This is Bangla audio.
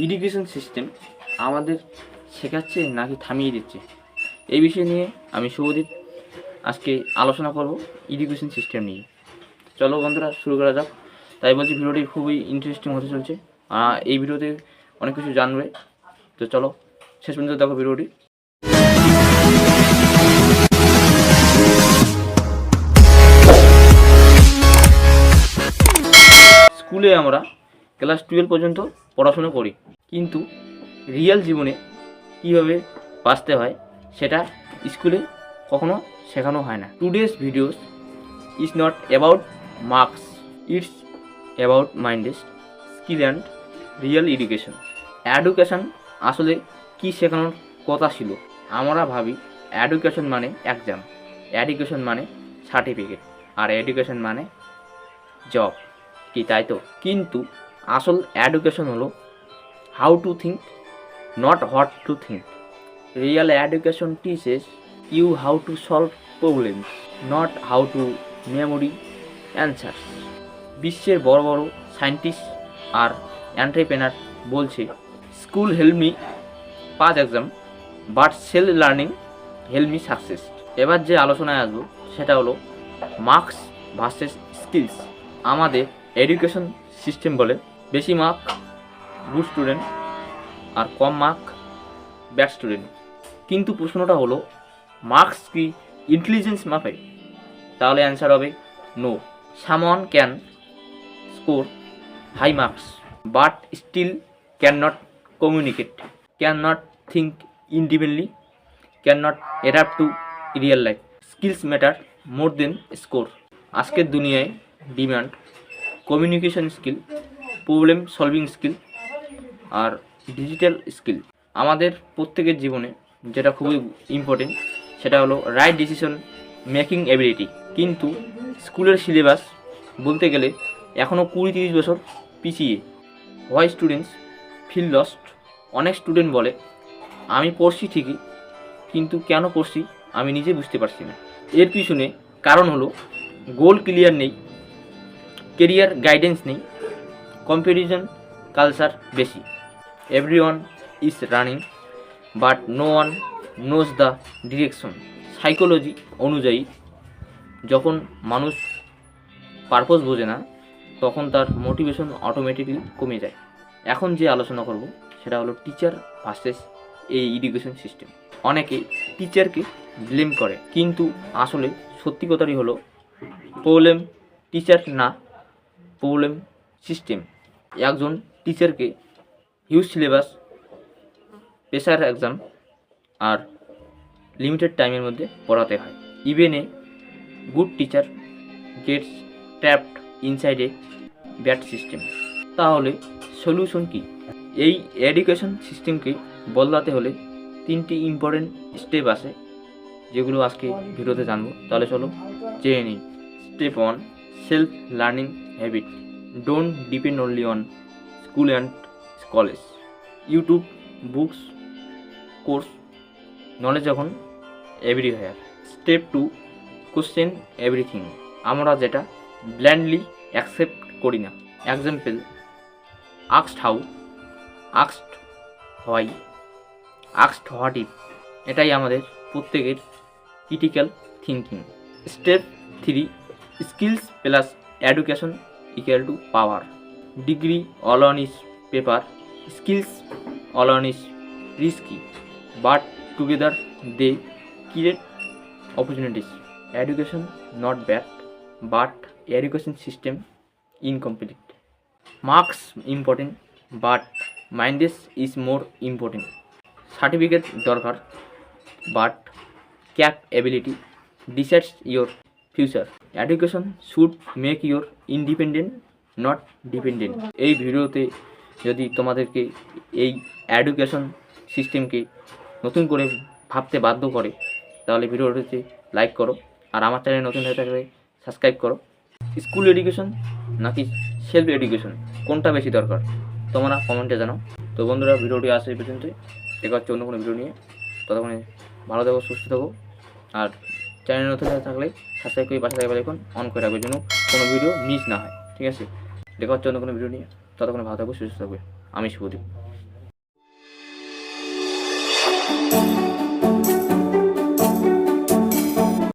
এডুকেশন সিস্টেম আমাদের শেখাচ্ছে নাকি থামিয়ে দিচ্ছে, এই বিষয় নিয়ে আমি শুভদীপ আজকে আলোচনা করব এডুকেশন সিস্টেম নিয়ে। চলো বন্ধুরা শুরু করা যাক। তাই বলছি ভিডিওটি খুবই ইন্টারেস্টিং হতে চলছে, এই ভিডিওতে অনেক কিছু জানবে। তো চলো শেষ পর্যন্ত দেখো ভিডিওটি। স্কুলে আমরা ক্লাস 12 পর্যন্ত পড়াশোনা করি, কিন্তু রিয়েল জীবনে কীভাবে বাঁচতে হয় সেটা স্কুলে কখনো শেখানো হয় না। Today's videos is not about marks, it's about mindset skill and real education. Education আসলে কি শেখানোর কথা ছিল? আমরা ভাবি এডুকেশন মানে এক্সাম, এডুকেশন মানে সার্টিফিকেট, আর এডুকেশন মানে জব, কি তাই তো? কিন্তু আসল এডুকেশন হলো how to think, not what to think. Real education teaches you how to solve problems, not how to memory answers. বিশ্বের বড় বড় সায়েন্টিস্ট আর এন্টারপ্রেনার বলছে, school help me pass exam, but self learning help me success. এবার যে আলোচনায় আসবো সেটা হলো মার্কস ভার্সেস স্কিলস। আমাদের এডুকেশন সিস্টেম বলে বেশি মার্ক গুড স্টুডেন্ট আর কম মার্ক ব্যাড স্টুডেন্ট। কিন্তু প্রশ্নটা হলো, মার্কস কি ইন্টেলিজেন্স মাপে? তাহলে অ্যান্সার হবে no. Someone can score high marks but still can not communicate, can not think independently, can not adapt to real life. Skills matter more than score. আজকের দুনিয়ায় demand communication skill, problem solving skill আর ডিজিটাল স্কিল। আমাদের প্রত্যেকের জীবনে যেটা খুবই ইম্পর্টেন্ট সেটা হলো রাইট ডিসিশন মেকিং এবিলিটি। কিন্তু স্কুলের সিলেবাস বলতে গেলে এখনও 20-30 বছর পিছিয়ে। Why students feel lost? অনেক স্টুডেন্ট বলে, আমি পড়ছি ঠিকই, কিন্তু কেন পড়ছি আমি নিজে বুঝতে পারছি না। এর পিছনে কারণ হলো গোল ক্লিয়ার নেই, কেরিয়ার গাইডেন্স নেই, কম্পারিজন কালচার বেশি। Everyone is running but no one knows the direction. Psychology অনুযায়ী যখন মানুষ পারপোজ বোঝে না তখন তার মোটিভেশন অটোমেটিকলি কমে যায়। এখন যে আলোচনা করব সেটা হলো টিচার ভার্সেস এই এডুকেশন সিস্টেম। অনেকে টিচারকে ব্লেম করে, কিন্তু আসলে সত্যি কথাটি হলো প্রবলেম টিচার না, প্রবলেম সিস্টেম। একজন টিচারকে হিউজ সিলেবাস, প্রেসার এক্সাম আর লিমিটেড টাইমের মধ্যে পড়াতে হয়। Even a good teacher gets trapped inside a bad system. তাহলে সলিউশন কি? এই এডুকেশন সিস্টেমকে বদলাতে হলে 3টি ইম্পর্টেন্ট স্টেপ আছে, যেগুলো আজকে ভিডিওতে জানবো। তাহলে চলো জেনে নিই। Step 1, self learning habit. Don't depend only on school and college, YouTube, books, course, knowledge এখন এভরিওয়্যার। Step 2, question everything. আমরা যেটা ব্ল্যান্ডলি অ্যাকসেপ্ট করি না। Example, asked how, asked why, asked what if. এটাই আমাদের প্রত্যেকের critical thinking. Step 3, skills plus education equal to power. Degree alone is paper, skills alone is risky, but together they create opportunities. Education not bad, but education system incomplete. Marks important, but mindset is more important. Certificate দরকার, but capability decides your future. Education should make you independent, not dependent. এই ভিডিওতে যদি তোমাদেরকে এই এডুকেশন সিস্টেমকে নতুন করে ভাবতে বাধ্য করে তাহলে ভিডিওটিতে লাইক করো, আর আমার চ্যানেল নতুন হয়ে থাকলে সাবস্ক্রাইব করো। স্কুল এডুকেশন নাকি সেলফ এডুকেশন, কোনটা বেশি দরকার তোমরা কমেন্টে জানাও। তো বন্ধুরা, ভিডিওটি আসে এই পর্যন্তই। দেখা হচ্ছে অন্য কোনো ভিডিও নিয়ে। ততক্ষণে ভালো থাকো, সুস্থ থাকো, আর চ্যানেল নতুন হয়ে থাকলে সাবস্ক্রাইব করে পাশে থাকবে এখন অন করে রাখবে যেন কোনো ভিডিও মিস না হয়। ঠিক আছে, দেখা হচ্ছে অন্য কোনো ভিডিও নিয়ে। ততক্ষণে ভালো থাকবে, সুস্থ থাকবে। আমি শুভদীপ।